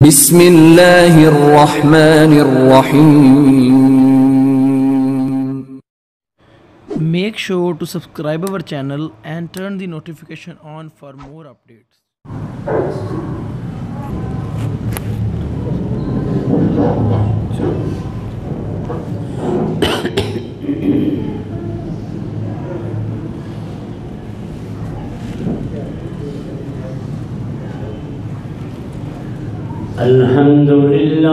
بسم اللہ الرحمن الرحیم. Make sure to subscribe our channel and turn the notification on for more updates. الحمد لله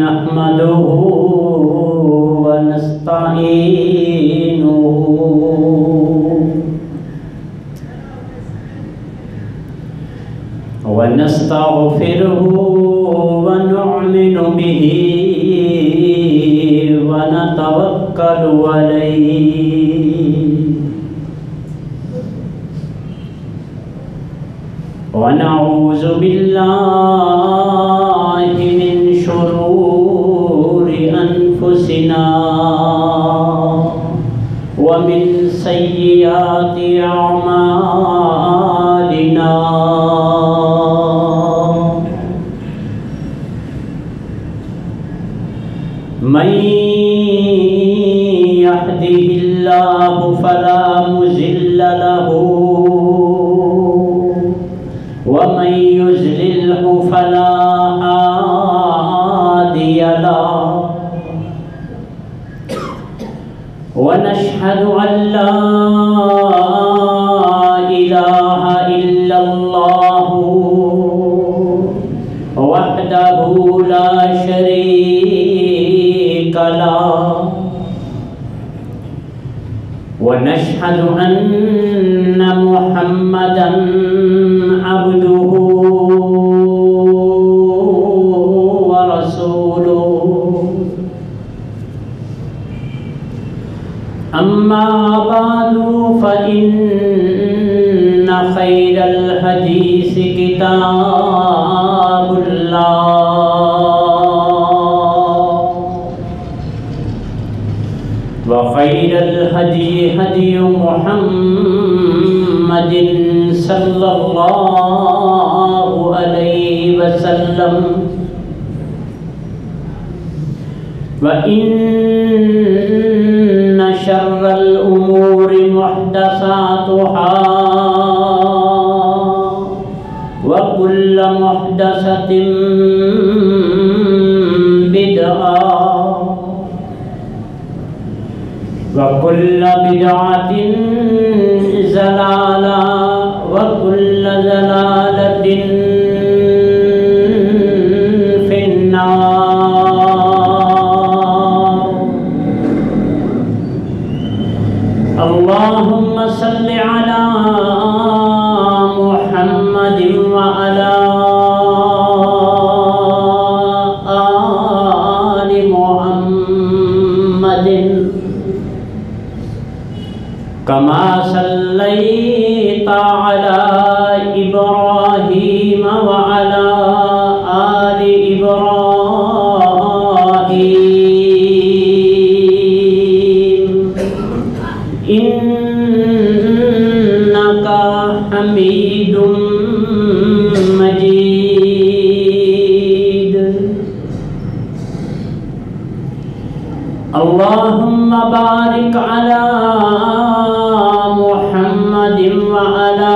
نحمده ونستعينه ونستغفره ونؤمن به ونتوكل عليه ونعوذ بالله من شرور أنفسنا ومن سيئات أعمالنا من يهده الله فلا مضل له ومن يضلله فلا هادي له ونشهد أن لا إله إلا الله وحده لا شريك له ونشهد أن محمدًا عبده ورسوله أما بعد فإن خير الحديث كتاب الله وخير الهدي هدي محمد صلى الله عليه وسلم وإن شر الأمور محدثاتها وكل محدثة بدعة وكل بدعة ضلالة وكل ضلالة في النار. اللهم صل على محمد وعلى آل محمد كما صليت على إبراهيم وعلى آل إبراهيم إنك حميد مجيد. اللهم بارك على محمد وعلى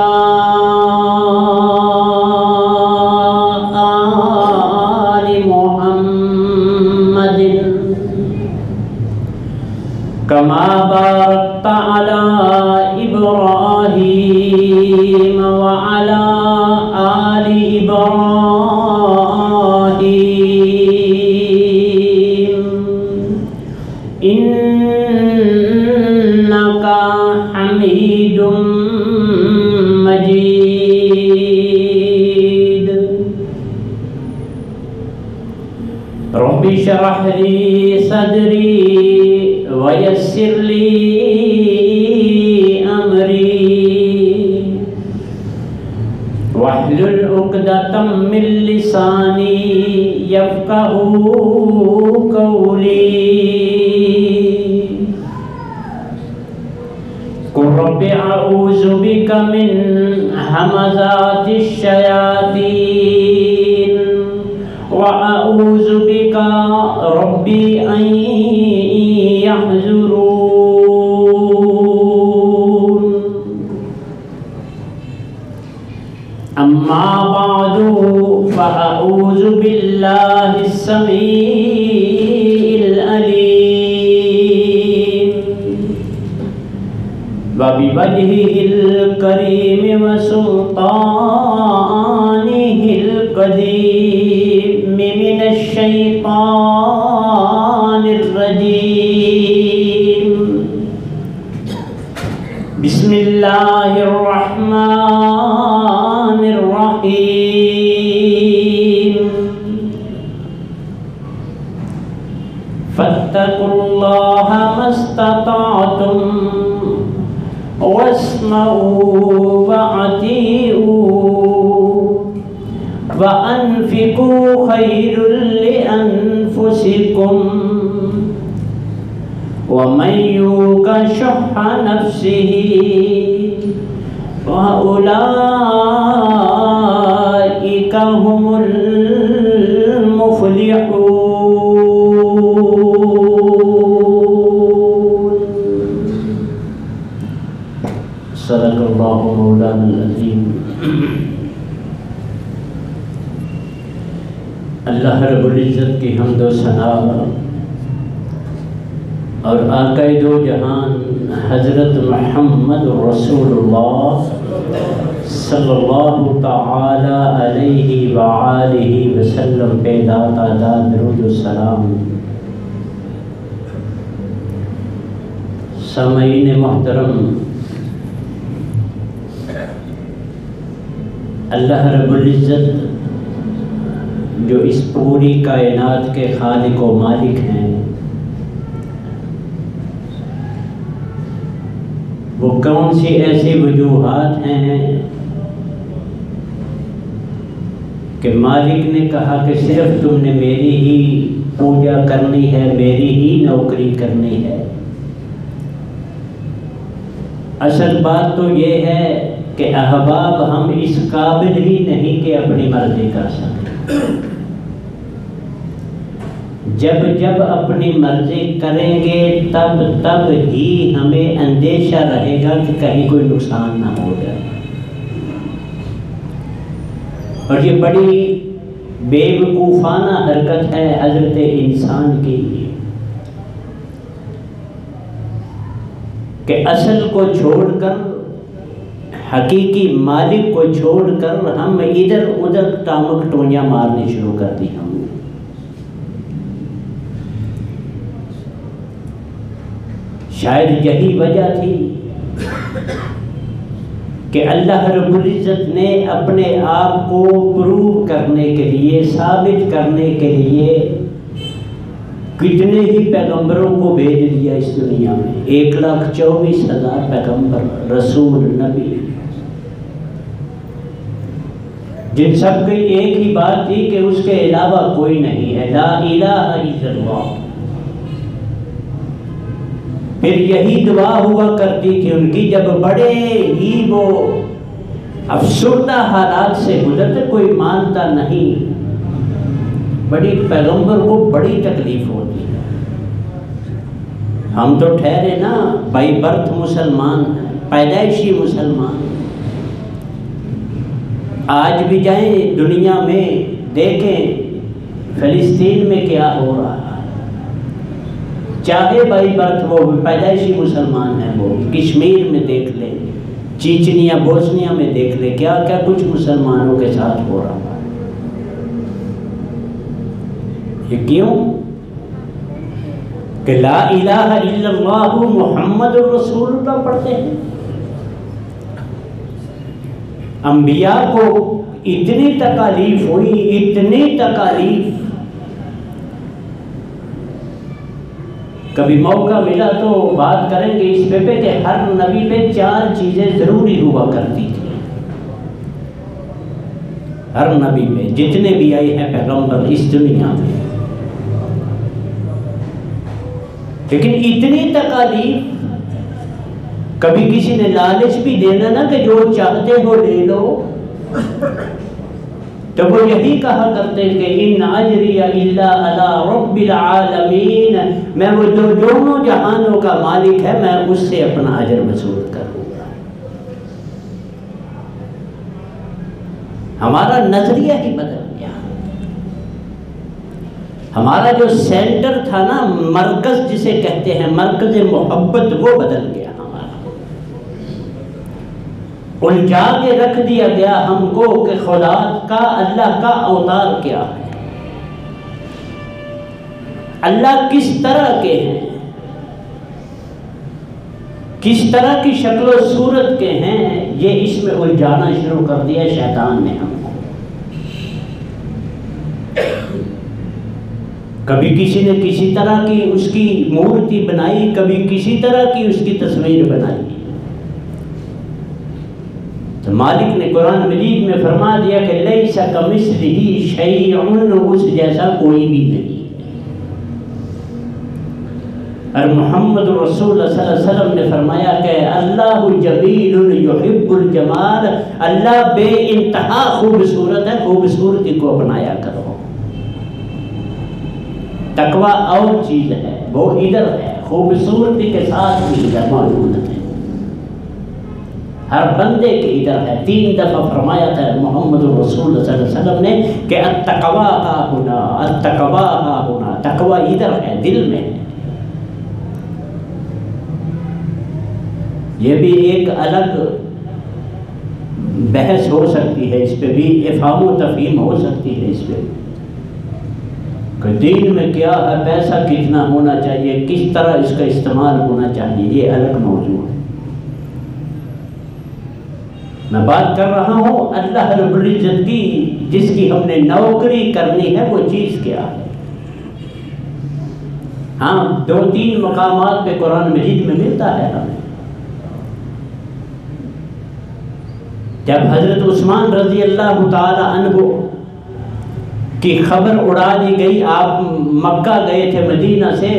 آل محمد كما باركت على إبراهيم وعلى آل إبراهيم إنك حميد مجيد. رب اشرح لي صدري ويسر لي أمري واحلل عقدة من لساني يفقهوا قولي قل رب أعوذ بك من همزات الشياطين وأعوذ بك ربي أن يحضرون أما بعد فأعوذ بالله السميع العليم وبوجهه الكريم وسلطانه القديم من الشيطان الرجيم بسم الله الرحمن الرحيم فاتقوا الله ما استطعتم واسمعوا وأطيعوا وأنفقوا خير لأنفسكم ومن يوق شح نفسه فأولئك هم المفلحون صدق اللہ مولانا العظیم۔ اللہ رب العزت کی حمد و ثنا اور آقا دو جہان حضرت محمد رسول اللہ صلی اللہ تعالی علیہ وآلہ وسلم پہ تعداد درود و سلام۔ سامعین محترم، اللہ رب العزت جو اس پوری کائنات کے خالق و مالک ہیں، وہ کون سی ایسی وجوہات ہیں کہ مالک نے کہا کہ صرف تم نے میری ہی پوجا کرنی ہے، میری ہی نوکری کرنی ہے؟ اصل بات تو یہ ہے کہ احباب ہم اس قابل ہی نہیں کہ اپنی مرضی کر سکیں۔ جب جب اپنی مرضی کریں گے تب ہی ہمیں اندیشہ رہے گا کہ کہیں کوئی نقصان نہ ہو جائے، اور یہ بڑی بے وقوفانہ حرکت ہے حضرت انسان کی کہ اصل کو چھوڑ کر، حقیقی مالک کو چھوڑ کر ہم ادھر ادھر ٹامک ٹونیاں مارنی شروع کر دی ہم نے۔ شاید یہی وجہ تھی کہ اللہ رب العزت نے اپنے آپ کو پروو کرنے کے لیے، ثابت کرنے کے لیے کتنے ہی پیغمبروں کو بھیج دیا اس دنیا میں، 1,24,000 پیغمبر، رسول، نبی، جن سب کی ایک ہی بات تھی کہ اس کے علاوہ کوئی نہیں ہے، لا الہ الا اللہ۔ پھر یہی دعا ہوا کرتی تھی ان کی جب بڑے ہی وہ افسردہ حالات سے گزرتے، کوئی مانتا نہیں، بڑی پیغمبر کو بڑی تکلیف ہوتی ہے۔ ہم تو ٹھہرے نا بائی برتھ مسلمان ہیں، پیدائشی مسلمان۔ آج بھی جائیں دنیا میں دیکھیں فلسطین میں کیا ہو رہا ہے، چاہے بائی برتھ وہ پیدائشی مسلمان ہیں، وہ کشمیر میں دیکھ لیں، چیچنیا بوسنیا میں دیکھ لیں، کیا کیا کچھ مسلمانوں کے ساتھ ہو رہا ہے۔ یہ کیوں؟ کہ لا الہ الا اللہ محمد رسول اللہ پڑھتے ہیں۔ انبیاء کو اتنی تکالیف ہوئی، اتنی تکالیف، کبھی موقع ملا تو بات کریں گے اس پہ کہ ہر نبی پہ 4 چیزیں ضروری ہوا کرتی تھی۔ ہر نبی میں جتنے بھی آئے ہیں پیغمبر اس دنیا میں. لیکن اتنی تکالیف، کبھی کسی نے لالچ بھی دینا نا کہ جو چاہتے ہو لے لو، تو وہ یہی کہا کرتے کہ ان اجری الا علی رب العالمین، میں وہ جو دونوں جہانوں کا مالک ہے میں اس سے اپنا اجر وصول کروں گا. ہمارا نظریہ ہی بدل گیا. ہمارا جو سینٹر تھا نا، مرکز جسے کہتے ہیں، مرکز محبت، وہ بدل گیا. الجھا کے رکھ دیا گیا ہم کو کہ خدا کا، اللہ کا اوتار کیا ہے، اللہ کس طرح کے ہیں، کس طرح کی شکل و صورت کے ہیں، یہ اس میں الجھانا شروع کر دیا شیطان نے ہم کو. کبھی کسی نے کسی طرح کی اس کی مورتی بنائی، کبھی کسی طرح کی اس کی تصویر بنائی. تو مالک نے قرآن مجید میں فرما دیا کہ لیس کمثلہ شیء، اس جیسا کوئی بھی نہیں. اور محمد رسول اللہ صلی اللہ علیہ وسلم نے فرمایا کہ اللہ جمیل یحب الجمال، اللہ بے انتہا خوبصورت ہے، خوبصورتی کو اپنایا کرو. تقویٰ اور چیز ہے، وہ ادھر ہے، خوبصورتی کے ساتھ بھی ادھر موجود ہے، ہر بندے کے ادھر ہے. 3 دفعہ فرمایا تھا محمد رسول اللہ صلی اللہ علیہ وسلم نے کہ التقویٰ ہا ہنا، التقویٰ ہا ہنا، تقویٰ ادھر ہے، دل میں ہے. یہ بھی ایک الگ بحث ہو سکتی ہے، اس پہ بھی افہام و تفہیم ہو سکتی ہے. اس پہ کہ دین میں کیا ہے، پیسہ کتنا ہونا چاہیے، کس طرح اس کا استعمال ہونا چاہیے، یہ الگ موضوع ہے. میں بات کر رہا ہوں اللہ رب العزت کی، جس کی ہم نے نوکری کرنی ہے، وہ چیز کیا ہے. ہاں 2-3 مقامات پہ قرآن مجید میں ملتا ہے ہمیں. جب حضرت عثمان رضی اللہ تعالی عنہ کی خبر اڑا دی گئی، آپ مکہ گئے تھے مدینہ سے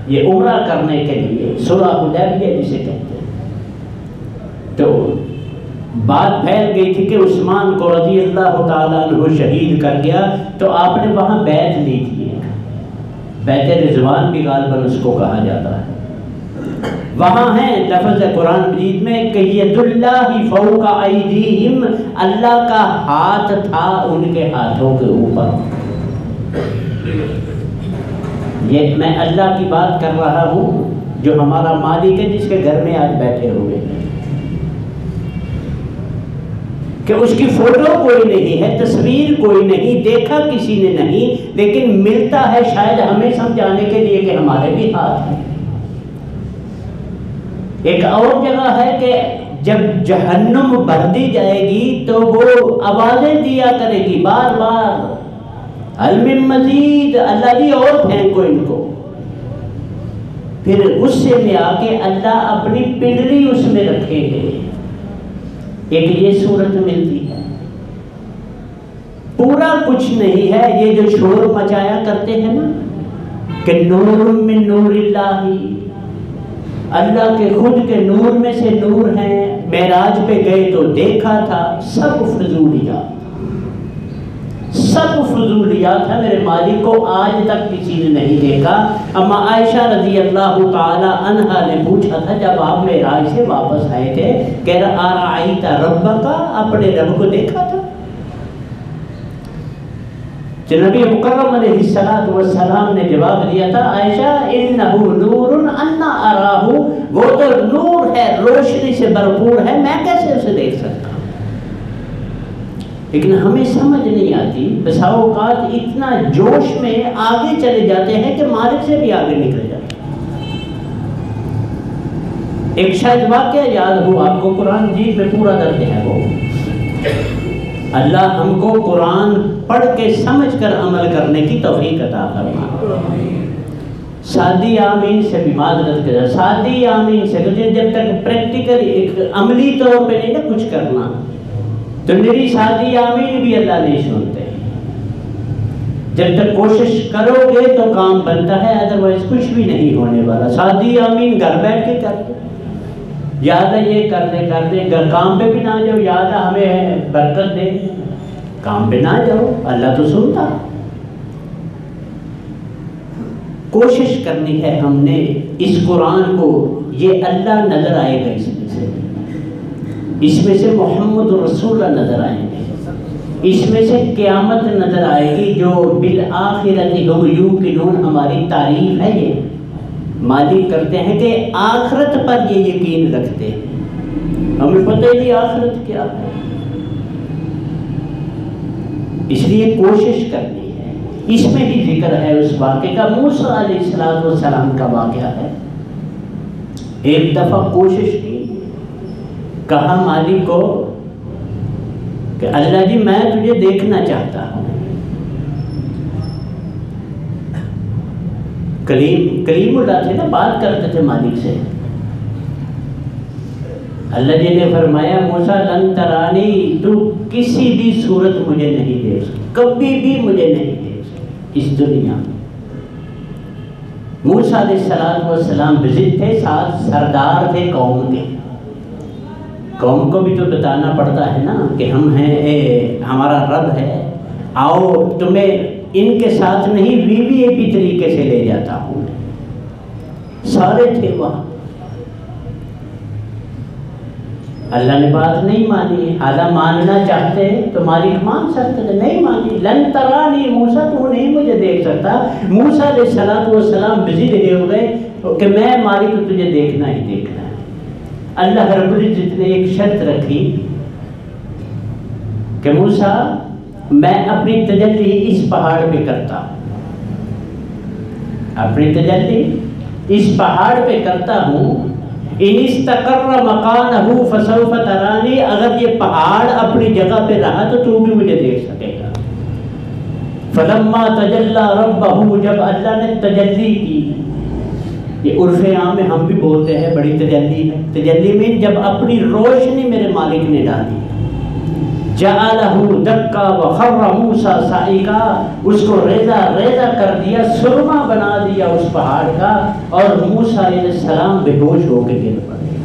یہ عمرہ کرنے کے لیے، صلح حدیبیہ جسے کہتے ہیں، تو بات پھیل گئی تھی کہ عثمان کو رضی اللہ تعالیٰ عنہ شہید کر گیا. تو آپ نے وہاں بیعت لی تھی، بیعت رضوان بھی غالباً اس کو کہا جاتا ہے. وہاں ہے لفظ قرآن مجید میں کہ ید اللہ فوق ایدیہم، اللہ کا ہاتھ تھا ان کے ہاتھوں کے اوپر. یہ میں اللہ کی بات کر رہا ہوں جو ہمارا مالک ہے، جس کے گھر میں آج بیٹھے ہوئے ہیں، کہ اس کی فوٹو کوئی نہیں ہے، تصویر کوئی نہیں، دیکھا کسی نے نہیں، لیکن ملتا ہے شاید ہمیں سمجھانے کے لیے کہ ہمارے بھی ہاتھ ہیں. ایک اور جگہ ہے کہ جب جہنم بھر دی جائے گی تو وہ آوازیں دیا کرے گی بار بار، حل من مزید، اللہ جی اور پھینکو ان کو. پھر غصے میں آ کے اللہ اپنی پنڈلی اس میں رکھے گے. ایک یہ صورت ملتی ہے. پورا کچھ نہیں ہے، یہ جو شور مچایا کرتے ہیں نا کہ نور من نور اللہ، اللہ کے خود کے نور میں سے نور ہیں، معراج پہ گئے تو دیکھا تھا، سب فضولیات، سب فضولیات ہے. میرے مالک کو آج تک کسی نے نہیں دیکھا. اما عائشہ رضی اللہ تعالی عنہا نے پوچھا تھا جب آپ معراج سے واپس آئے تھے، کہہ رہا ارأیت ربک، اپنے رب کو دیکھا تھا. نبی مکرم علیہ السلام نے جواب دیا تھا، عائشہ انہ نور انا اراہ، وہ تو نور ہے، روشنی سے بھرپور ہے، میں کیسے اسے دیکھ سکتا ہوں. لیکن ہمیں سمجھ نہیں آتی، بسا اوقات اتنا جوش میں آگے چلے جاتے ہیں کہ مالک سے بھی آگے نکل جاتے ہیں. ایک شاید واقعہ یاد ہو آپ کو، قرآن جی میں پورا درج ہے وہ. اللہ ہم کو قرآن پڑھ کے سمجھ کر عمل کرنے کی توفیق عطا فرما. سادی آمین سے بھی معذرت کریں، سادی آمین سے، جب تک پریکٹیکل ایک عملی طور پہ نہیں نا کچھ کرنا، تو میری سادی آمین بھی اللہ نہیں سنتے. جب تک کوشش کرو گے تو کام بنتا ہے، ادروائز کچھ بھی نہیں ہونے والا. سادی آمین گھر بیٹھ کے کرتے، یاد ہے یہ کرتے کام پہ بھی نہ جاؤ، یاد ہے ہمیں برکت دے، کام پہ نہ جاؤ، اللہ تو سنتا. کوشش کرنی ہے ہم نے اس قرآن کو، یہ اللہ نظر آئے گا اس میں سے محمد رسول اللہ نظر آئیں گے، اس میں سے قیامت نظر آئے گی جو بالآخرت ہم یوقنون، ہماری تعریف ہے. یہ مالک کرتے ہیں کہ آخرت پر یہ یقین رکھتے ہیں. ہمیں پتہ ہی نہیں آخرت کیا ہے، اس لیے کوشش کرنی ہے. اس میں بھی ذکر ہے اس واقعے کا، موسیٰ علیہ السلام کا واقعہ ہے. ایک دفعہ کوشش کی، کہا مالک کو کہ اللہ جی میں تجھے دیکھنا چاہتا ہوں. کلیم اللہ تھے نا، بات کرتے تھے مالک سے. اللہ جی نے فرمایا موسیٰ لن ترانی، تو کسی بھی صورت مجھے نہیں دیکھ سکتا، کبھی بھی مجھے نہیں دیکھ سکتا اس دنیا میں. موسیٰ علیہ السلام وزٹ تھے، ساتھ سردار تھے قوم کے. قوم کو بھی تو بتانا پڑتا ہے نا کہ ہم ہیں، ہمارا رب ہے، آؤ تمہیں ان کے ساتھ نہیں وی وی اے پی طریقے سے لے جاتا ہوں. سارے تھے وہاں. اللہ نے بات نہیں مانی. حالانکہ ماننا چاہتے تو مالک مان سکتے تھے، نہیں مانی. لن ترانی موسیٰ، تو نہیں مجھے دیکھ سکتا. موسیٰ علیہ السلام بزی ہو گئے کہ میں مالک تجھے دیکھنا ہی دیکھنا ہے. اللہ رب العزت نے ایک شرط رکھی کہ موسیٰ میں اپنی تجلی اس پہاڑ پہ کرتا ہوں، اپنی تجلی اس پہاڑ پہ کرتا ہوں. ان استقر مکانہ فسوف ترانی، اگر یہ پہاڑ اپنی جگہ پہ رہا تو بھی مجھے دیکھ سکے گا. فلما تجلی ربہ، جب اللہ نے تجلی کی، یہ عرف عام میں ہم بھی بولتے ہیں بڑی تجلی ہے. تجلی میں جب اپنی روشنی میرے مالک نے ڈالی، جعلہ دکا وخر موسیٰ صعقا، اس کو ریزہ ریزہ کر دیا، سرما بنا دیا اس پہاڑ کا، اور موسیٰ علیہ السلام بے ہوش ہو کے گر پڑے.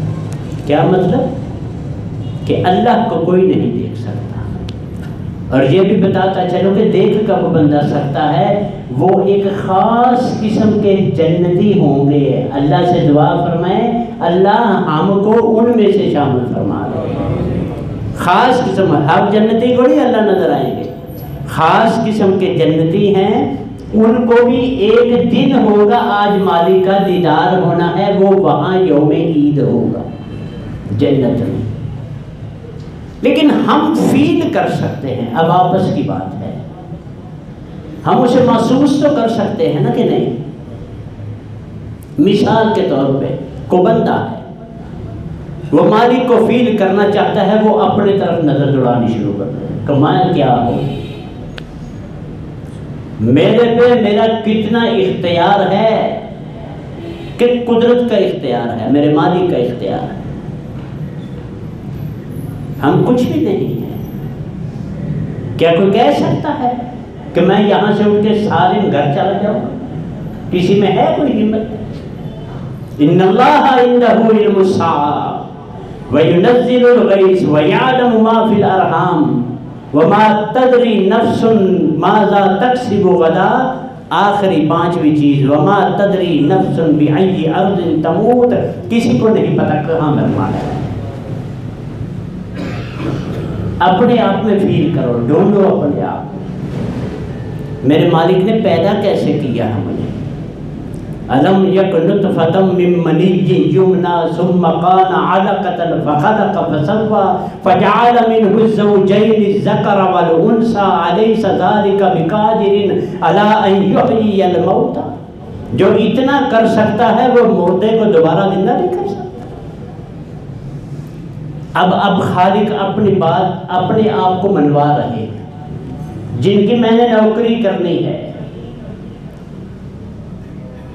کیا مطلب؟ کہ اللہ کو کوئی نہیں دیکھ سکتا. اور یہ بھی بتاتا چلو کہ دیکھ کب بندہ سکتا ہے، وہ ایک خاص قسم کے جنتی ہوں گے. اللہ سے دعا فرمائیں اللہ ہم کو ان میں سے شامل فرما دے. خاص قسم، ہر جنتی کو نہیں اللہ نظر آئیں گے، خاص قسم کے جنتی ہیں. ان کو بھی ایک دن ہوگا آج مالک کا دیدار ہونا ہے، وہ وہاں یوم عید ہوگا جنت میں. لیکن ہم فیل کر سکتے ہیں، اب آپس کی بات ہے، ہم اسے محسوس تو کر سکتے ہیں نا کہ نہیں. مثال کے طور پہ کو بندہ ہے، وہ مالک کو فیل کرنا چاہتا ہے، وہ اپنے طرف نظر دوڑانی شروع کر دے کہ میں کیا ہوں، میرے پہ میرا کتنا اختیار ہے، کہ قدرت کا اختیار ہے، میرے مالک کا اختیار ہے. ہم کچھ بھی نہیں ہیں. کیا کوئی کہہ سکتا ہے کہ میں یہاں سے اٹھ کے سالم گھر چلا جاؤں؟ کسی میں ہے کوئی ہمت؟ ان اللہ عنده علم الساعة وينزل الغيث ويعلم ما في الارحام وما تدری نفس ماذا تکسب غدا. آخری پانچویں چیز، وما تدری نفس بأي ارض تموت، کسی کو نہیں پتا کہاں مرنا ہے. اپنے آپ میں فیل کرو، ڈھونڈو اپنے آپ. میرے مالک نے پیدا کیسے کیا ہے مجھے؟ الم یک نطفۃ من منی یمنی ثم کان علقۃ فخلق فسوى فجعل منه الزوجین الذکر والانثى الیس ذلک بقادر علی ان یحیی الموتى. جو اتنا کر سکتا ہے وہ مردے کو دوبارہ زندہ نہیں کر سکتا. اب خالق اپنی بات اپنے آپ کو منوا رہے ہیں. جن کی میں نے نوکری کرنی ہے،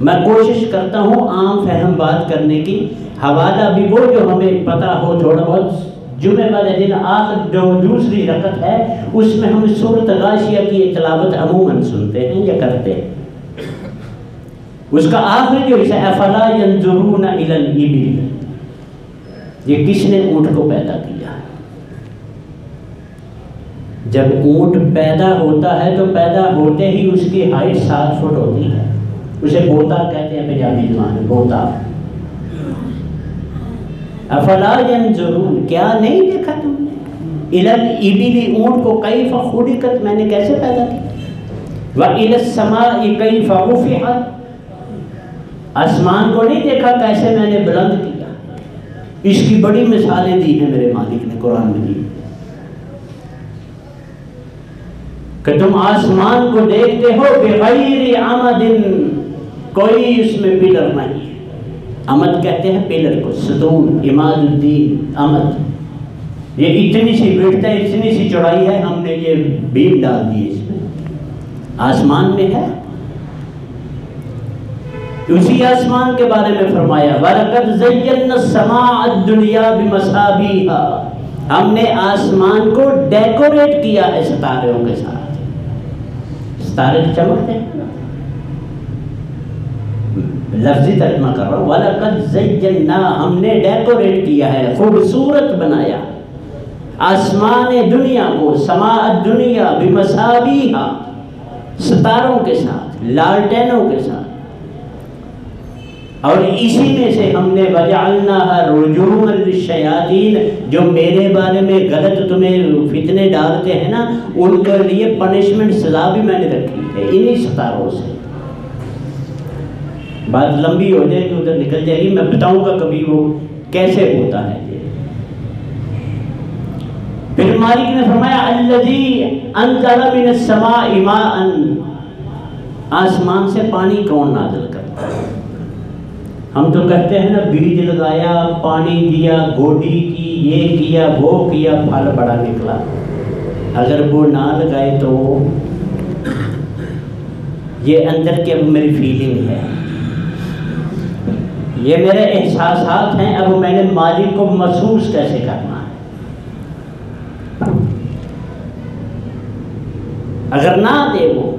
میں کوشش کرتا ہوں عام فہم بات کرنے کی. حوالہ بھی وہ جو ہمیں پتہ ہو، تھوڑا بہت جمعے والے دن آخر جو دوسری رکعت ہے اس میں ہم سورۃ غاشیہ کی تلاوت عموماً سنتے ہیں یا کرتے ہیں. اس کا آخری جو حصہ افلا ينظرون الى الابل، یہ کس نے اونٹ کو پیدا کیا؟ جب اونٹ پیدا ہوتا ہے تو پیدا ہوتے ہی اس کی ہائٹ 7 فٹ ہوتی ہے. اسے بوتا کہتے ہیں پنجابی زبان میں، بوتا. افلا ينظرون، کیا نہیں دیکھا تم نے؟ الى الابل، اونٹ کو کیف خلقت، میں نے کیسے پیدا کیا؟ والى السماء کیف رفعت، آسمان کو نہیں دیکھا کیسے میں نے بلند کیا. اس کی بڑی مثالیں دی ہیں میرے مالک نے قرآن میں دی کہ تم آسمان کو دیکھتے ہو بغیر عمد، کوئی اس میں پلر نہیں ہے. عمد کہتے ہیں پلر کو، ستون، عماد الدین عمد. یہ اتنی سی وڈتھ ہے، اتنی سی چوڑائی ہے، ہم نے یہ بیم ڈال دی اس میں. آسمان میں ہے. اسی آسمان کے بارے میں فرمایا وَلَقَدْ زَيَّنَّا السَّمَاءَ الدُّنْيَا بِمَصَابِيحَا، ہم نے آسمان کو ڈیکوریٹ کیا ہے ستاروں کے ساتھ. ستارے چمکتے ہیں، لفظی ترجمہ کر رہا ہوں. وَلَقَدْ زَيَّنَّا، ہم نے ڈیکوریٹ کیا ہے، خوبصورت بنایا آسمان دنیا کو، سماء الدنیا بمصابیحا، ستاروں کے ساتھ، لالٹینوں کے ساتھ. اور اسی میں سے ہم نے وَجَعَلْنَاهَا رُجُومًا لِلشَّيَاطِينَ، جو میرے بارے میں غلط تمہیں فتنے ڈالتے ہیں نا، ان کے لیے پنشمنٹ سزا بھی میں نے رکھی ہے انہی ستاروں سے. بات لمبی ہو جائے گی، ادھر نکل جائے گی، میں بتاؤں گا کبھی وہ کیسے ہوتا ہے. پھر مالک نے فرمایا الذی انزل من السماء ماء، آسمان سے پانی کون نازل کرتا ہے؟ ہم تو کہتے ہیں نا بیج لگایا، پانی دیا، گوڈی کی، یہ کیا وہ کیا، پھل بڑا نکلا. اگر وہ نہ لگائے تو یہ اندر کی اب میری فیلنگ ہے، یہ میرے احساسات ہیں، اب میں نے مالک کو محسوس کیسے کرنا ہے. اگر نہ دے وہ،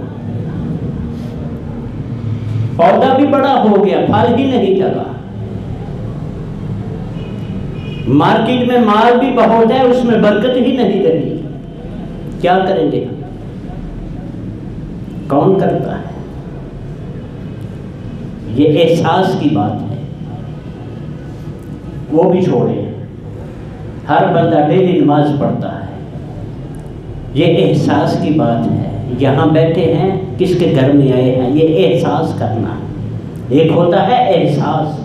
پودا بھی بڑا ہو گیا، پھل ہی نہیں لگا، مارکیٹ میں مال بھی بہت ہے، اس میں برکت ہی نہیں لگی، کیا کریں گے؟ کون کرتا ہے؟ یہ احساس کی بات ہے. وہ بھی چھوڑے، ہر بندہ ڈیلی نماز پڑھتا ہے، یہ احساس کی بات ہے. یہاں بیٹھے ہیں، کس کے گھر میں آئے ہیں، یہ احساس کرنا. ایک ہوتا ہے احساس،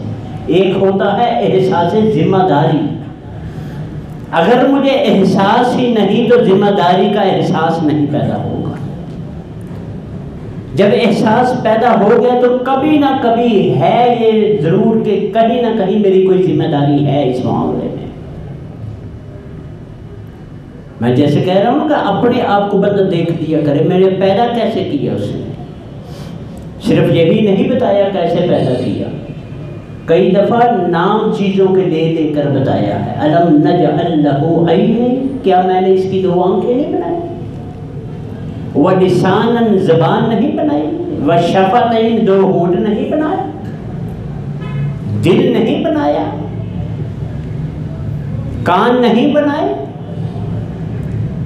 ایک ہوتا ہے احساس ذمہ داری. اگر مجھے احساس ہی نہیں تو ذمہ داری کا احساس نہیں پیدا ہوگا. جب احساس پیدا ہو گیا تو کبھی نہ کبھی ہے یہ ضرور کہ کہیں نہ کہیں میری کوئی ذمہ داری ہے اس معاملے میں. میں جیسے کہہ رہا ہوں کہ اپنے آپ کو بندہ دیکھ لیا کرے، میں نے پیدا کیسے کیا اس نے. صرف یہی نہیں بتایا کیسے پیدا کیا، کئی دفعہ نام چیزوں کے لے لے کر بتایا ہے. الم نجعل لہ عین، کیا میں نے اس کی 2 آنکھیں نہیں بنائی؟ ولسانا، زبان نہیں بنائی؟ وشفتین، 2 ہونٹ نہیں بنائے؟ دل نہیں بنایا؟ کان نہیں بنائے؟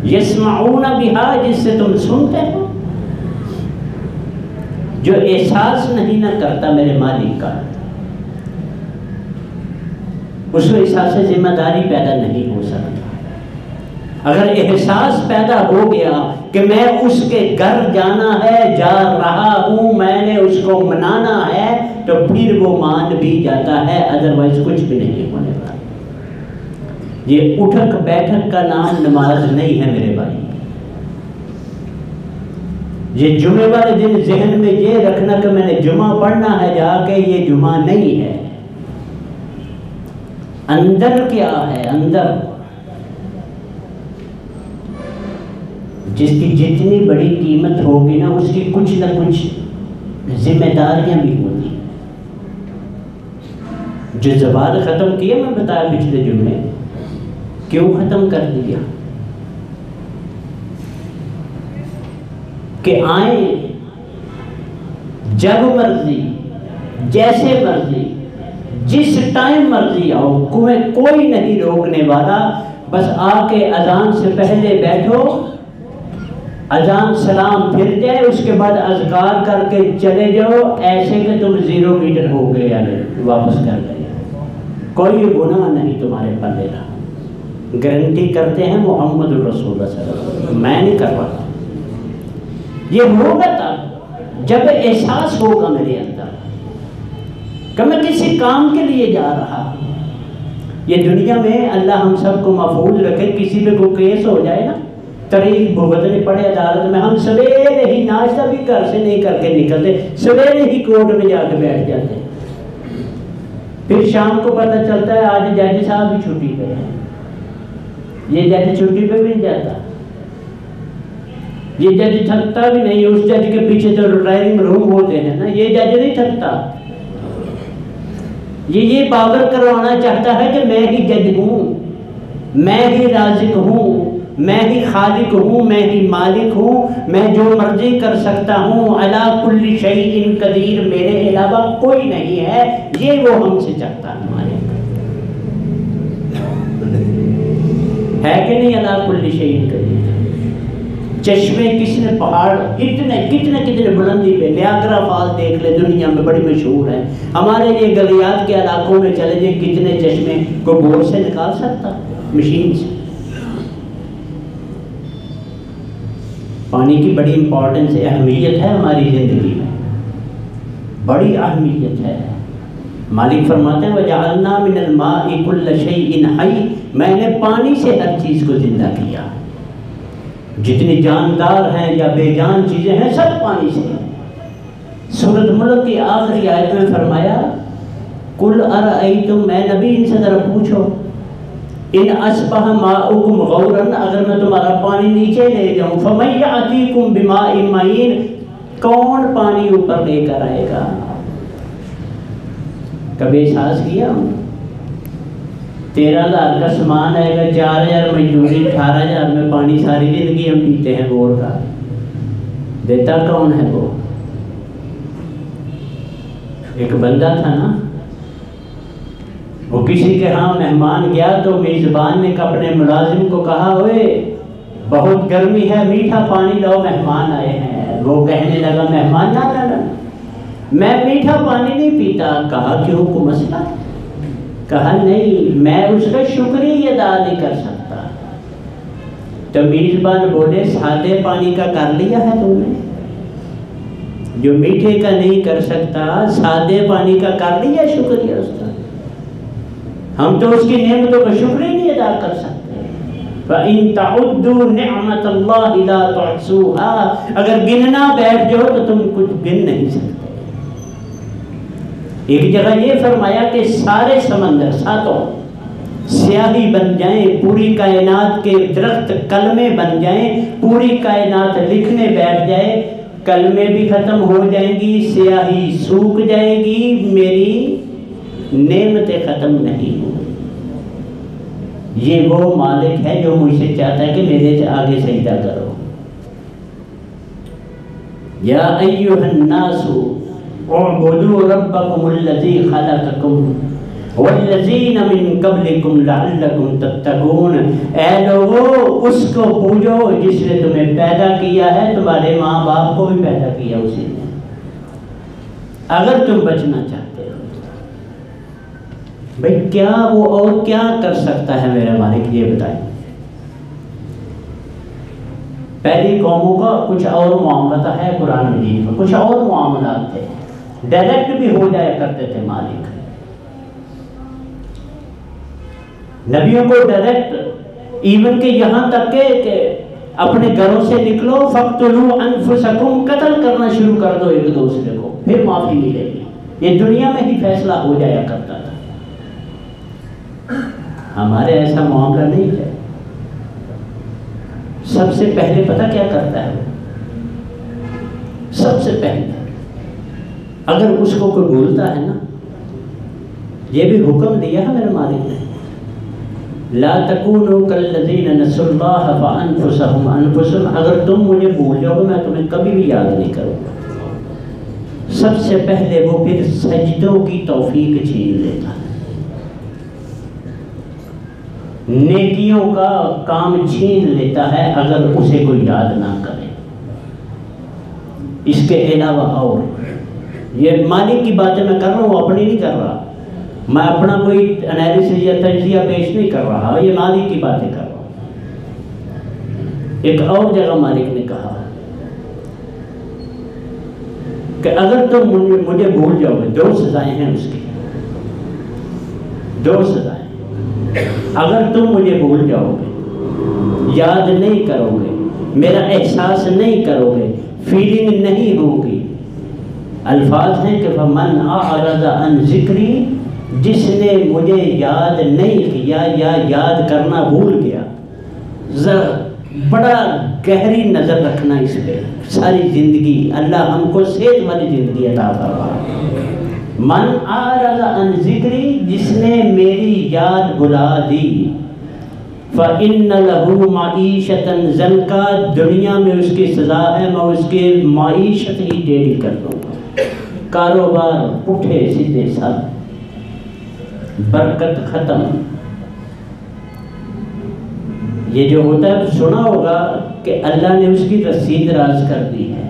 یسمعون بہا، جس سے تم سنتے ہو. جو احساس نہیں نہ کرتا میرے مالک کا، اس میں احساس ذمہ داری پیدا نہیں ہو سکتا. اگر احساس پیدا ہو گیا کہ میں اس کے گھر جانا ہے، جا رہا ہوں، میں نے اس کو منانا ہے، تو پھر وہ مان بھی جاتا ہے، ادروائز کچھ بھی نہیں ہونے والا. یہ اٹھک بیٹھک کا نام نماز نہیں ہے میرے بھائی. یہ جمعے والے دن ذہن میں یہ رکھنا کہ میں نے جمعہ پڑھنا ہے جا کے، یہ جمعہ نہیں ہے. اندر کیا ہے؟ اندر جس کی جتنی بڑی قیمت ہوگی نا، اس کی کچھ نہ کچھ ذمہ داریاں بھی ہوتی ہیں. جو زبان ختم کی ہے، میں بتایا پچھلے جمعے، کیوں ختم کر دیا؟ کہ آئیں جب مرضی، جیسے مرضی، جس ٹائم مرضی آؤ، کوئی نہیں روکنے والا. بس آ کے اذان سے پہلے بیٹھو، اذان سلام پھر جائے، اس کے بعد اذکار کر کے چلے جاؤ، ایسے کہ تم 0 میٹر ہو گئے، یعنی واپس کر گئے. کوئی گناہ نہیں تمہارے پلے رہا. گارنٹی کرتے ہیں محمد رسول اللہ صلی اللہ علیہ وسلم. میں نہیں کرواتا. یہ ہوگا تب جب احساس ہوگا میرے اندر کہ میں کسی کام کے لیے جا رہا. یہ دنیا میں اللہ ہم سب کو محفوظ رکھے. کسی پہ کوئی کیس ہو جائے نا، تاریخ بھگتنی پڑے عدالت میں، ہم سویرے ہی ناشتہ بھی گھر سے نہیں کر کے نکلتے، سویرے ہی کورٹ میں جا کے بیٹھ جاتے ہیں. پھر شام کو پتہ چلتا ہے آج جج صاحب بھی چھٹی پہ ہیں. یہ جج چھٹی پہ بھی نہیں جاتا. یہ جج تھکتا بھی نہیں. اس جج کے پیچھے تو ڈرائنگ روم ہوتے ہیں نا، یہ جج نہیں تھکتا. یہ باور کروانا چاہتا ہے کہ میں ہی جج ہوں، میں ہی رازق ہوں، میں ہی خالق ہوں، میں ہی مالک ہوں، میں جو مرضی کر سکتا ہوں. علی کل شیء قدیر، میرے علاوہ کوئی نہیں ہے. یہ وہ ہم سے چاہتا ہے. ہمارے ہے کہ نہیں علی کل شیء قدیر؟ چشمے کس نے پہاڑ کتنے بلندی پہ، نیاگرا فال دیکھ لے، دنیا میں بڑی مشہور ہے. ہمارے یہ گلیات کے علاقوں میں چلے جائیں، کتنے چشمے کو بور سے نکال سکتا مشین سے. پانی کی بڑی امپورٹنس ہے، اہمیت ہے ہماری زندگی میں، بڑی اہمیت ہے. مالک فرماتے ہیں وَجَعَلْنَا مِنَ الْمَاءِ كُلَّ شَيْءٍ حَيٍّ، میں نے پانی سے ہر چیز کو زندہ کیا. جتنی جاندار ہیں یا بے جان چیزیں ہیں سب پانی سے. سورۃ ملک کی آخری آیت میں فرمایا قُلْ أَرَأَيْتُمْ، میں نبی ان سے ذرا پوچھو، ان اصبح ماؤکم غوراً، اگر میں تمہارا پانی نیچے لے جاؤں، فَمَن يَأْتِيكُم بِمَاءٍ مَّعِينٍ، کون پانی اوپر لے کر آئے گا؟ کبھی احساس کیا ہم 13,000 کا سامان آئے گا، 4,000 مزدوری، 18,000 میں پانی ساری زندگی ہم پیتے ہیں بور کا. دیتا کون ہے وہ؟ ایک بندہ تھا نا، وہ کسی کے ہاں مہمان گیا تو میزبان نے اپنے ملازم کو کہا ہوئے بہت گرمی ہے، میٹھا پانی لاؤ، مہمان آئے ہیں. وہ کہنے لگا مہمان نہ میں میٹھا پانی نہیں پیتا. کہا کیوں، کو مسئلہ؟ کہا نہیں، میں اس کا شکریہ ادا نہیں کر سکتا. تو میزبان بولے سادے پانی کا کر لیا ہے تم نے؟ جو میٹھے کا نہیں کر سکتا سادے پانی کا کر لیا شکریہ اس کا. ہم تو اس کی نعمتوں کا شکر ہی نہیں ادا کر سکتے. فَإِن تَعُدُّوا نِعْمَةَ اللَّهِ لَا تُحْصُوهَا، اگر گننا بیٹھ جاؤ تو تم کچھ گن نہیں سکتے. ایک جگہ یہ فرمایا کہ سارے سمندر ساتوں سیاہی بن جائیں، پوری کائنات کے درخت کلمے بن جائیں، پوری کائنات لکھنے بیٹھ جائے، کلمے بھی ختم ہو جائیں گی، سیاہی سوکھ جائے گی، میری نعمتیں ختم نہیں ہوں. یہ وہ مالک ہے جو مجھ سے چاہتا ہے کہ میرے سے آگے سجدہ کرو. یا ایھا الناس اعبدوا ربکم الذی خلقکم والذین من قبلکم لعلکم تتقون، اے لوگو اس کو پوجو جس نے تمہیں پیدا کیا ہے، تمہارے ماں باپ کو بھی پیدا کیا اسی نے، اگر تم بچنا چاہتے ہو. بھئی کیا وہ اور کیا کر سکتا ہے میرا مالک، یہ بتائیں. پہلی قوموں کا کچھ اور معاملہ ہے قرآن مجید میں، کچھ اور معاملات تھے، ڈائریکٹ بھی ہو جایا کرتے تھے مالک. نبیوں کو ڈائریکٹ، ایون کہ یہاں تک کہ اپنے گھروں سے نکلو فَاقْتُلُوا أَنفُسَكُمْ، قتل کرنا شروع کر دو ایک دوسرے کو، پھر معافی ملے گی. یہ دنیا میں ہی فیصلہ ہو جایا کرتا تھا. ہمارے ایسا معاملہ نہیں ہے. سب سے پہلے پتہ کیا کرتا ہے؟ سب سے پہلے اگر اس کو کوئی بولتا ہے نا، یہ بھی حکم دیا ہے میرے مالک نے، لا تکونوا کالذین نسوا اللہ فانفسهم اگر تم مجھے بھول جاؤ میں تمہیں کبھی بھی یاد نہیں کروں گا۔ سب سے پہلے وہ پھر سجدوں کی توفیق چھین لیتا ہے، نیکیوں کا کام چھین لیتا ہے اگر اسے کوئی یاد نہ کرے۔ اس کے علاوہ اور یہ مالک کی باتیں میں کر رہا ہوں، اپنی نہیں کر رہا، میں اپنا کوئی انالیسس یا تجزیہ پیش نہیں کر رہا، یہ مالک کی باتیں کر رہا ہوں۔ ایک اور جگہ مالک نے کہا کہ اگر تم مجھے بھول جاؤ گے، دو سزائیں ہیں اس کی، دو سزائیں۔ اگر تم مجھے بھول جاؤ گے، یاد نہیں کرو گے، میرا احساس نہیں کرو گے، فیلنگ نہیں ہوگی، الفاظ ہیں کہ فَمَنْ أَعْرَضَ عَنْ ذِكْرِي، جس نے مجھے یاد نہیں کیا یا یاد کرنا بھول گیا۔ بڑا گہری نظر رکھنا اس پہ، ساری زندگی اللہ ہم کو صحت والی زندگی عطا فرمائے۔ من اعرض عن ذکری، جس نے میری یاد بھلا دی، فإن له معیشة ضنکا، دنیا میں اس کی سزا ہے میں اس کی معیشت ہی ٹیڑھی کر دوں گا، کاروبار پٹھے سیدھے سب، برکت ختم۔ یہ جو ہوتا ہے سنا ہوگا کہ اللہ نے اس کی رسید راز کر دی ہے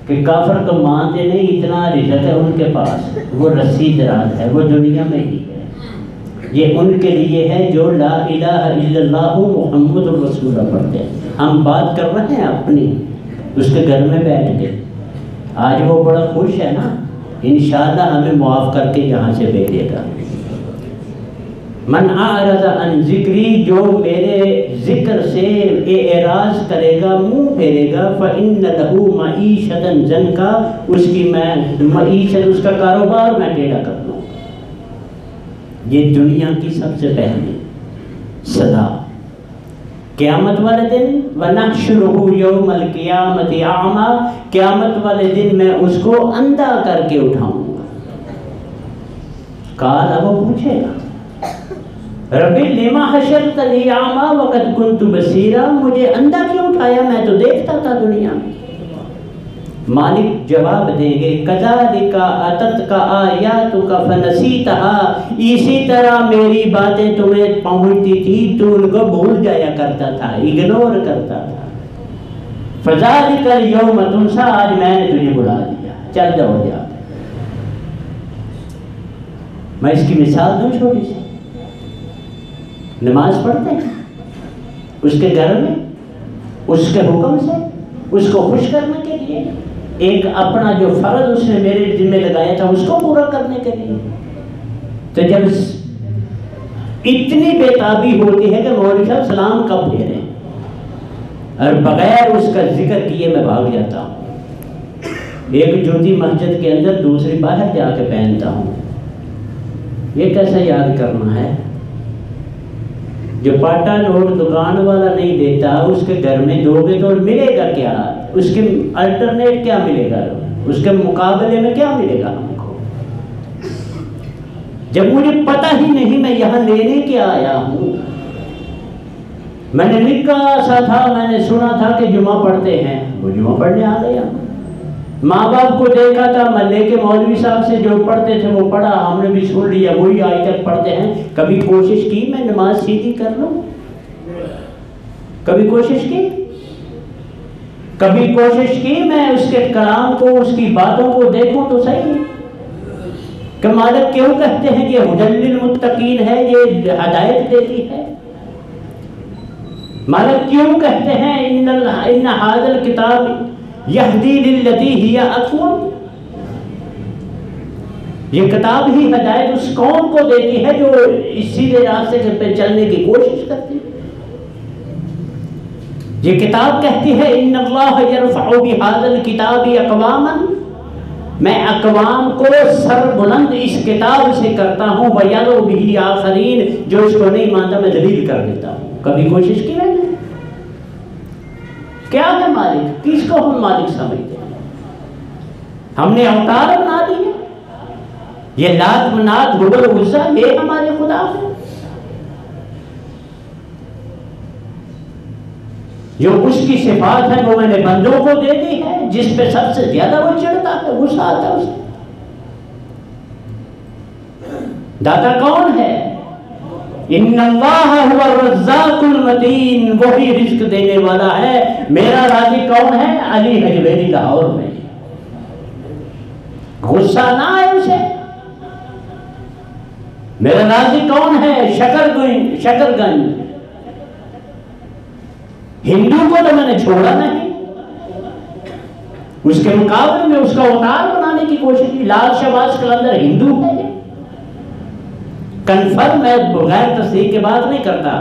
کہ کافر تو مانتے نہیں، اتنا رزق ہے ان کے پاس، وہ رسید راز ہے، وہ دنیا میں ہی ہے۔ یہ ان کے لیے ہے جو لا الہ الا اللہ محمد الرسول پڑھتے ہیں۔ ہم بات کر رہے ہیں اپنی، اس کے گھر میں بیٹھ کے، آج وہ بڑا خوش ہے نا، انشاءاللہ ہمیں معاف کر کے یہاں سے بھیجے گا۔ من اعرض عن ذکری، جو میرے ذکر سے اعراض کرے گا، منہ پھیرے گا، فإن له معیشة ضنکا، اس کی میں معیشت، اس کا کاروبار میں ٹیڑھا کر دوں۔ یہ دنیا کی سب سے پہلی سزا۔ قیامت والے دن وَنَحْشُرُهُ يَوْمَ الْقِيَامَةِ أَعْمَى، قیامت والے دن میں اس کو اندھا کر کے اٹھاؤں گا۔ قال، وہ پوچھے گا ربی لما حشرتنی اعمیٰ وقد کنت بصیرا، مجھے اندھا کیوں اٹھایا، میں تو دیکھتا تھا دنیا میں۔ مالک جواب دیں گے کذالک اتتک آیاتک فنسیتها، اسی طرح میری باتیں تمہیں پہنچتی تھی تو ان کو بھول جایا کرتا تھا، اگنور کرتا تھا۔ فذالک اليوم تنسی، آج میں نے تجھے بلا دیا، چل جاؤ جا۔ میں اس کی مثال دوں چھوٹی سی، نماز پڑھتے ہیں اس کے گھر میں، اس کے حکم سے، اس کو خوش کرنے کے لیے، ایک اپنا جو فرض اس نے میرے ذمہ لگایا تھا اس کو پورا کرنے کے لیے۔ تو جب اتنی بےتابی ہوتی ہے کہ مولوی صاحب سلام کب پھیریں، اور بغیر اس کا ذکر کیے میں بھاگ جاتا ہوں، ایک جوتی مسجد کے اندر دوسری باہر جا کے پہنتا ہوں، یہ کیسا یاد کرنا ہے؟ جو پاٹا نوٹ دکان والا نہیں دیتا، اس کے گھر میں دو گے تو ملے گا کیا؟ اس کے الٹرنیٹ کیا ملے گا؟ اس کے مقابلے میں کیا ملے گا ہم کو؟ جب مجھے پتہ ہی نہیں میں یہاں لینے کیا آیا ہوں، میں نے لکھا سا تھا، میں نے سنا تھا کہ جمعہ پڑھتے ہیں، وہ جمعہ پڑھنے آ گیا، ماں باپ کو دیکھا تھا، میں لے کے مولوی صاحب سے جو پڑھتے تھے وہ پڑھا، ہم نے بھی سن لیا، وہی آج تک پڑھتے ہیں۔ کبھی کوشش کی میں نماز سیدھی کر لوں؟ کبھی کوشش کی؟ کبھی کوشش کی میں اس کے کلام کو، اس کی باتوں کو دیکھوں تو صحیح کہ مالک کیوں کہتے ہیں یہ ھدی للمتقین ہے، یہ ہدایت دیتی ہے؟ مالک کیوں کہتے ہیں ان ھذا الکتاب یہدی للتی ہی اقوم، یہ کتاب ہی ہدایت اس قوم کو دیتی ہے جو اس سیدھے راستے پہ چلنے کی کوشش کرتی ہے۔ یہ کتاب کہتی ہے ان اللہ یرفع بہذا الکتاب اقواما، میں اقوام کو سر بلند اس کتاب سے کرتا ہوں، وَيَضَعُ بِهِ آخَرِينَ، جو اس کو نہیں مانتا میں ذلیل کر دیتا ہوں۔ کبھی کوشش کی میں نے؟ کیا ہے مالک؟ کس کو ہم مالک سمجھتے ہیں؟ ہم نے اوتار بنا دیے، یہ لات منات حبل غصہ یہ ہمارے خدا ہے؟ جو اس کی صفات ہے وہ میں نے بندوں کو دے دی ہے، جس پہ سب سے زیادہ وہ چڑھتا ہے، غصہ آتا ہے اسے۔ داتا کون ہے؟ ان اللہ هو الرزاق المتین، وہی رزق دینے والا ہے۔ میرا رازق کون ہے؟ علی حجویری لاہور میں۔ غصہ نہ آئے اسے۔ میرا رازق کون ہے؟ شکر گنج۔ ہندو کو تو میں نے چھوڑا نہیں، اس کے مقابلے میں اس کا اوتار بنانے کی کوشش کی۔ لال شہباز قلندر ہندو ہے، کنفرم میں بغیر تصدیق کے بات نہیں کرتا۔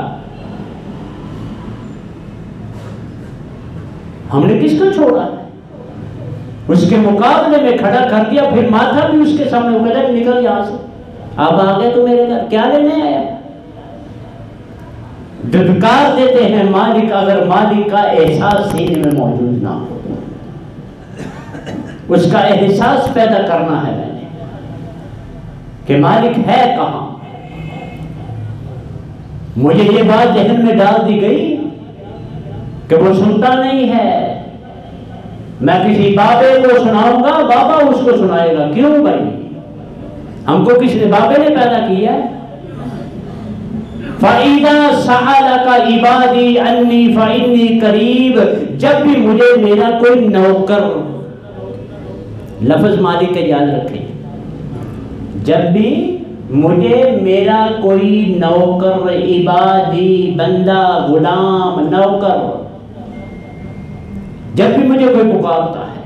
ہم نے کس کو چھوڑا؟ اس کے مقابلے میں کھڑا کر دیا، پھر ماتھا بھی اس کے سامنے، وہ کہتا نکل یہاں سے، آپ آگے تو میرے گھر کیا لینے آیا؟ دھتکار دیتے ہیں مالک، اگر مالک کا احساس سینے میں موجود نہ ہو، اس کا احساس پیدا کرنا ہے میں نے کہ مالک ہے کہاں۔ مجھے یہ بات ذہن میں ڈال دی گئی کہ وہ سنتا نہیں ہے، میں کسی بابے کو سناؤں گا، بابا اس کو سنائے گا۔ کیوں بھائی؟ ہم کو کس نے بابے نے پیدا کیا ہے؟ فَإِذَا سَأَلَكَ عِبَادِي عَنِّي فَإِنِّي قَرِيبٌ، جب بھی مجھے میرا کوئی نوکر، لفظ مالک کا یاد رکھیں، جب بھی مجھے میرا کوئی نوکر، عبادی، بندہ، غلام، نوکر، جب بھی مجھے کوئی پکارتا ہے،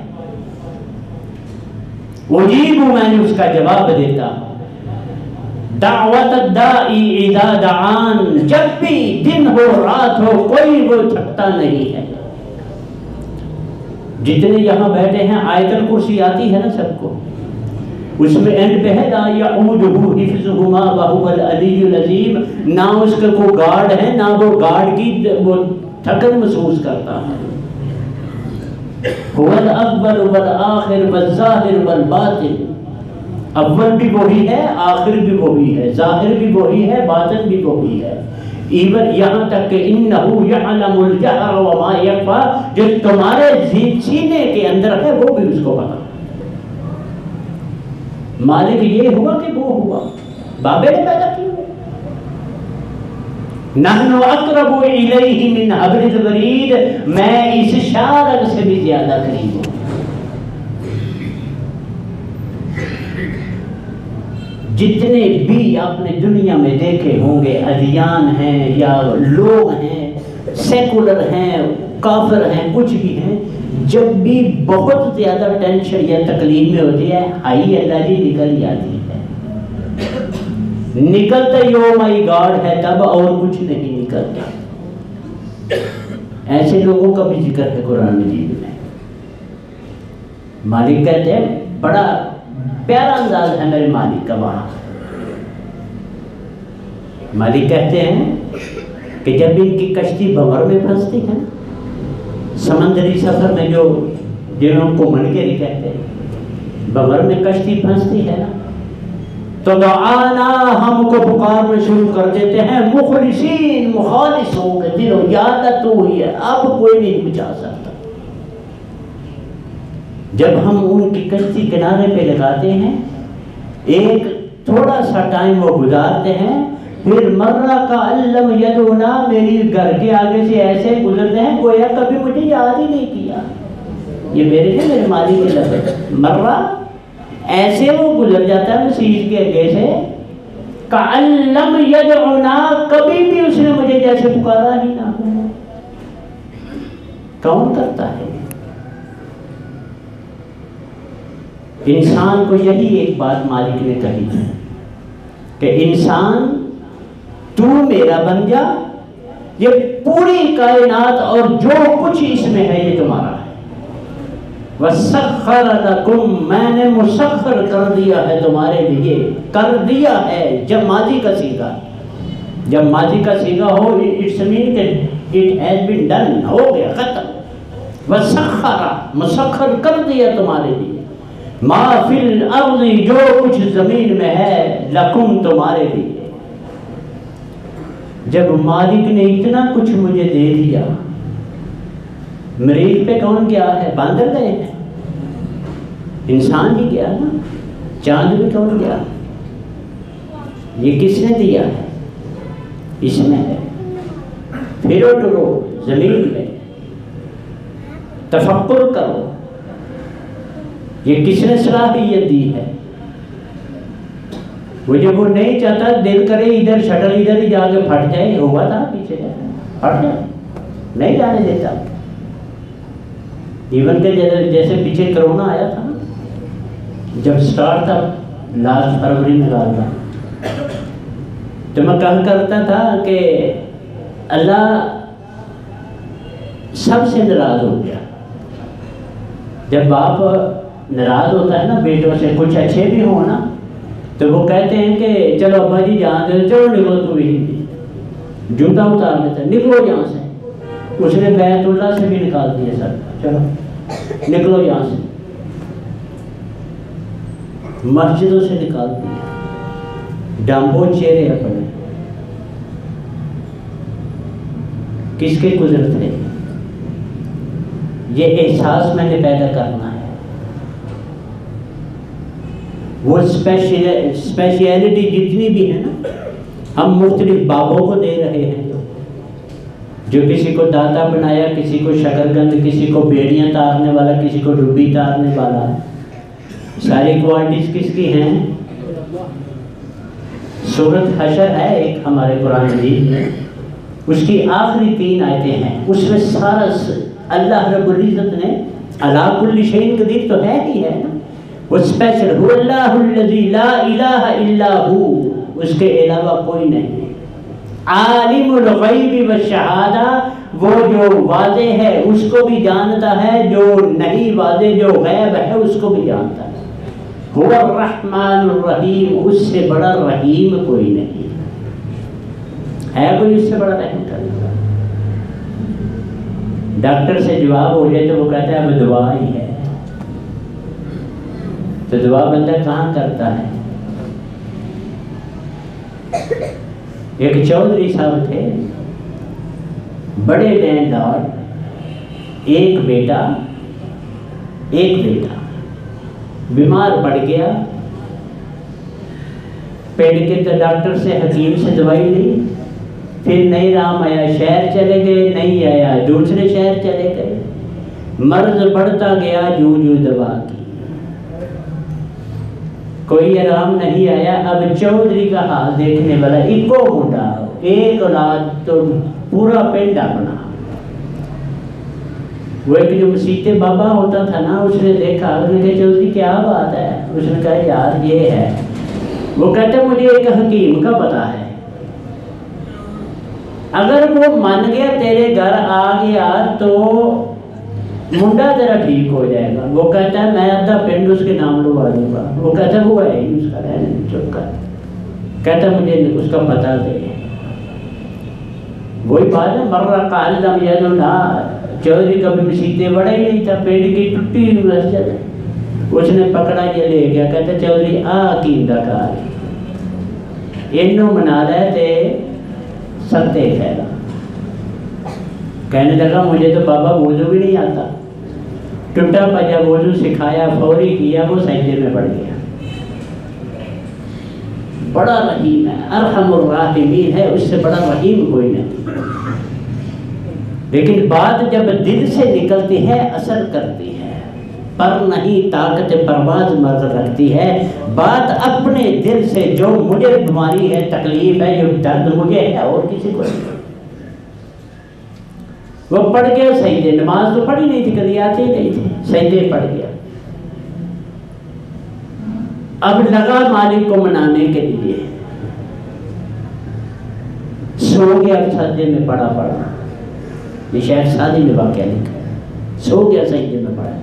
اجیب، میں نے اس کا جواب دیتا ہوں۔ دعوت الدائی اذا دعان، جب بھی دن ہو رات ہو کوئی وہ تھکتا نہیں ہے۔ جتنے یہاں بیٹھے ہیں آیت الکرسی آتی ہے نا سب کو، اس میں اینڈ پہ ہے لا یعودہ حفظہما وہو العلی العظیم، نہ اس کا کوئی گارڈ ہے، نہ وہ گارڈ کی وہ تھکن محسوس کرتا ہے۔ هو الاول والآخر والظاہر والباطن، اول بھی وہی ہے، آخر بھی وہی ہے، ظاہر بھی وہی ہے، باطن بھی وہی ہے۔ ایون یہاں تک کہ انہو یعلم الجہر وما یخفی، جو تمہارے سینے کے اندر ہے وہ بھی اس کو پتا۔ مالک یہ ہوا کہ وہ ہوا، بابے نے پیدا کیا۔ نحن اقرب الیہ من حبل الورید، میں اس شارک سے بھی زیادہ قریب ہوں۔ جتنے بھی آپ نے دنیا میں دیکھے ہوں گے، ادیان ہیں یا لوگ ہیں، سیکولر ہیں، کافر ہیں، کچھ بھی ہیں، جب بھی بہت زیادہ ٹینشن یا تکلیف میں ہوتی ہے، ہائی اللہ جی نکل جاتی ہے، نکلتا یو مائی گاڈ ہے تب، اور کچھ نہیں نکلتا۔ ایسے لوگوں کا بھی ذکر ہے قرآن مجید میں۔ مالک کہتے ہیں، بڑا پیارا انداز ہے میرے مالک کا وہاں۔ مالک کہتے ہیں کہ جب ان کی کشتی بھنور میں پھنستی ہے، سمندری سفر میں جو جنہوں کو منکری کہتے ہیں، بھنور میں کشتی پھنستی ہے نا، تو دعانا، ہم کو پکارنا شروع کر دیتے ہیں، مخلصین، مخالص ہوں گے دلوں، یادت ہوئی ہے، اب کوئی نہیں بچا سکتا۔ جب ہم ان کی کشتی کنارے پہ لگاتے ہیں، ایک تھوڑا سا ٹائم وہ گزارتے ہیں، پھر مرہ کا علم یدونا، میری گھر کے آگے سے ایسے گزرتے ہیں گویا کبھی مجھے یاد ہی نہیں کیا۔ یہ میرے لیے میرے مالک کے لفظ، مرہ ایسے وہ گزر جاتا ہے مسیح کے آگے سے، کعلم یدعونا، کبھی بھی اس نے مجھے جیسے پکارا ہی نہ ہو۔ کون کرتا ہے؟ انسان کو یہی ایک بات مالک نے کہی ہے کہ انسان تو میرا بن جا، یہ پوری کائنات اور جو کچھ اس میں ہے یہ تمہارا ہے۔ وَسَخَّرَ لَكُمْ، میں نے مسخر کر دیا ہے تمہارے لیے، کر دیا ہے، جب ماضی کا صیغہ، جب ماضی کا صیغہ ہو اٹس مین کہ اٹ ہیز بین ڈن، ہو گیا، ختم۔ وَسَخَّرَ، مسخر کر دیا تمہارے لیے، ما فی الارض، جو کچھ زمین میں ہے، لکم، تمہارے لیے۔ جب مالک نے اتنا کچھ مجھے دے دیا، مریخ پہ کون گیا ہے؟ باندر گئے ہیں، انسان ہی گیا نا۔ چاند پہ کون گیا؟ یہ کس نے دیا ہے؟ اس میں ہے۔ پھرو ٹرو زمین پہ، تفکر کرو، یہ کس نے صلاحیت دی ہے؟ وہ جب وہ نہیں چاہتا دل کرے ادھر شٹل ادھر ہی جا کے پھٹ جائے، ہوا تھا پیچھے پھٹ جائے، نہیں جانے دیتا۔ ایون کہ جیسے پیچھے کرونا آیا تھا جب سٹارٹ تھا لاسٹ فروری میں ڈالتا، تو میں کہا کرتا تھا کہ اللہ سب سے ناراض ہو گیا۔ جب باپ ناراض ہوتا ہے نا بیٹوں سے، کچھ اچھے بھی ہوں نا تو وہ کہتے ہیں کہ چلو ابا جی جہاں دے، چلو نکلو تو بھی، جوتا اتار دیتا ہے، نکلو یہاں سے۔ اس نے بیت اللہ سے بھی نکال دیا سر، چلو نکلو یہاں سے، مسجدوں سے نکال دیا، ڈامبو چہرے اپنے۔ کس کے قدرت ہے؟ یہ احساس میں نے پیدا کرنا ہے۔ وہ اسپیشیلٹی جتنی بھی ہے نا، ہم مختلف بابوں کو دے رہے ہیں، جو کسی کو داتا بنایا، کسی کو شکرگند، کسی کو بیڑیاں تارنے والا، کسی کو ڈبی تارنے والا ہے۔ ساری کوالٹیز کس کی ہیں؟ سورۃ حشر ہے ایک ہمارے قرآن مجید میں، اس کی آخری 3 آیتیں ہیں، اس میں سارا اللہ رب العزت نے علی کل شیء قدیر تو ہے ہی ہے نا، وہ اسپیشل هو اللہ الذی لا الہ الا ہو، اس کے علاوہ کوئی نہیں۔ عالم الغیب والشہادہ، وہ جو واضح ہے اس کو بھی جانتا ہے، جو نہیں واضح جو غیب ہے اس کو بھی جانتا ہے۔ هو الرحمن الرحیم، اس سے بڑا رحیم کوئی نہیں ہے، کوئی اس سے بڑا رحم کرنے والا؟ ڈاکٹر سے جواب ہو جائے تو وہ کہتا ہے اب دعا ہی ہے، تو دعا بندہ کہاں کرتا ہے؟ ایک چودھری صاحب تھے، بڑے لینڈ لارڈ، ایک بیٹا بیمار پڑ گیا، پنڈ کے ڈاکٹر سے حکیم سے دوائی لی، پھر نہیں رام آیا شہر چلے گئے، نہیں آیا دوسرے شہر چلے گئے، مرض بڑھتا گیا، جو دوا کی کوئی آرام نہیں آیا۔ اب چودھری کا حال دیکھنے والا ایکو بوڑھا، ایک اولاد تو پورا پنڈ اپنا۔ وہ ایک جو مسیح بابا ہوتا تھا نا، اس نے دیکھا، اس نے کہا چودھری کیا بات ہے؟ اس نے کہا یار یہ ہے، وہ کہتا مجھے ایک حکیم کا پتہ ہے، اگر وہ مان گیا تیرے گھر آ گیا تو منڈا تیرا ٹھیک ہو جائے گا۔ وہ کہتا ہے میں آدھا پنڈ اس کے نام لگوا دوں گا۔ وہ کہتا ہے وہ ہے ہی اس کا، رہنے چپ کر، کہتا مجھے اس کا پتہ دے۔ وہی بات ہے، مرہ قال لم یدنا، چودھری کبھی مسیتے بڑا ہی نہیں تھا، پنڈ کی ٹوٹی ہوئی مسجد ہے، اس نے پکڑا یہ لے گیا، کہتا چودھری آ کیندا کار اینو منا لے تے ستے پھیلا۔ کہنے لگا مجھے تو بابا وضو بھی نہیں آتا، ٹوٹا پجا وضو سکھایا، فوری کیا، وہ سجدے میں پڑ گیا۔ بڑا رحیم ہے، ارحم الراحمین ہے، اس سے بڑا رحیم کوئی نہیں۔ لیکن بات جب دل سے نکلتی ہے اثر کرتی ہے، پر نہیں طاقت پرواز مرض رکھتی ہے۔ بات اپنے دل سے، جو مجھے بیماری ہے، تکلیف ہے، جو درد مجھے ہے اور کسی کو نہیں۔ وہ پڑھ گیا سجدے، نماز تو پڑھی نہیں تھی، کبھی آتی نہیں تھی، سجدے پڑھ گیا۔ اب لگا مالک کو منانے کے لیے، سو گیا سجدے میں پڑا، یہ شیخ سعدی نے واقعہ لکھا، سو گیا سجدے میں پڑا،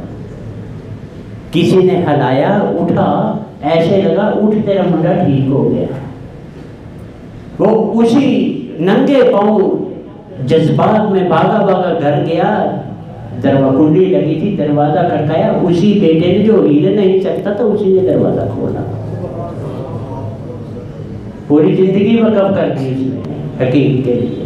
کسی نے ہلایا، اٹھا، ایسے لگا اٹھ تیرا منڈا ٹھیک ہو گیا۔ وہ اسی ننگے پاؤں جذبات میں بھاگا گھر گیا، کنڈی لگی تھی، دروازہ کھٹکایا، اسی بیٹے نے جو ہل نہیں سکتا تھا اسی نے دروازہ کھولا۔ پوری زندگی وقف کر دی اس نے حکیم کے لیے۔